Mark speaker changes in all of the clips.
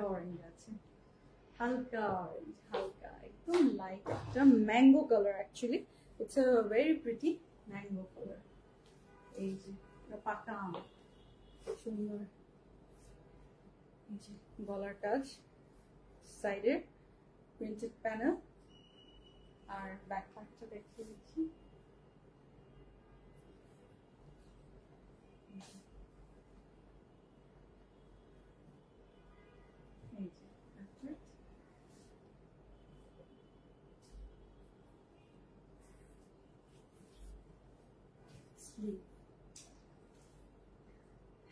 Speaker 1: Orange আছে, হালকা orange, হালকা একদম লাইট একটা mango colour. Actually it's a very pretty mango colour. এই যে পাকা আম, সুন্দর। এই যে গলার কাজ, সাইডে প্রিন্টেড প্যানেল, আর ব্যাক পার্টটা দেখিয়ে দিচ্ছি। এই যে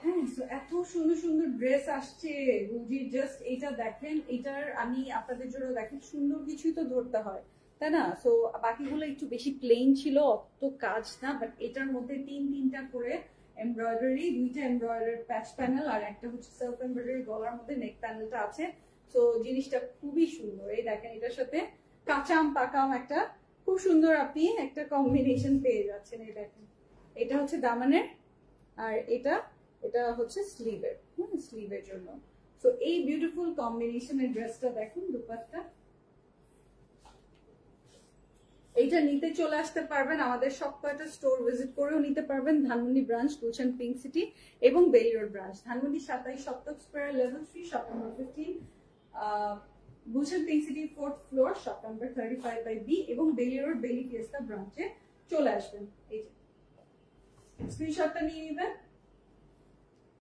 Speaker 1: হ্যাঁ, এত সুন্দর সুন্দর ড্রেস আসছে রুজির। জাস্ট এটা দেখেন, এটার আমি আপনাদের জন্য দেখেন সুন্দর কিছুই তো ধরতে হয়, তাই না? সো বাকিগুলো একটু বেশি প্লেন ছিল, অত কাজ না, বাট এটার মধ্যে তিনটা করে এমব্রয়ডারি, দুইটা এমব্রয়ডারি প্যাচ প্যানেল আর একটা হচ্ছে সেলফ এমব্রয়ডারি গলার মধ্যে নেক প্যানেলটা আছে। সো জিনিসটা খুবই সুন্দর। এই দেখেন এটার সাথে কাঁচা আম পাকা আম একটা খুব সুন্দর আপনি একটা কম্বিনেশন পেয়ে যাচ্ছেন। এই দেখেন এটা হচ্ছে দামানের, আর এটা হচ্ছে স্লিভের, স্লিভের জন্য। সো এই বিউটিফুল কম্বিনেশনের ড্রেসটা দেখুন, দুপাট্টা। এইটা নিতে চলে আসতে পারবেন আমাদের সবকটা স্টোর ভিজিট করেও নিতে পারবেন। Dhanmondi branch, Gulshan Pink City এবং Bailey Road branch. Dhanmondi 27 Saptak Square level 3 shop number 15, Gulshan Pink City 4th floor shop number 35/B এবং বেলি রোড বেলি ফিয়েস্তা ব্রাঞ্চে চলে আসবেন। এই যে স্ক্রিনশটটা নিয়ে নেবেন।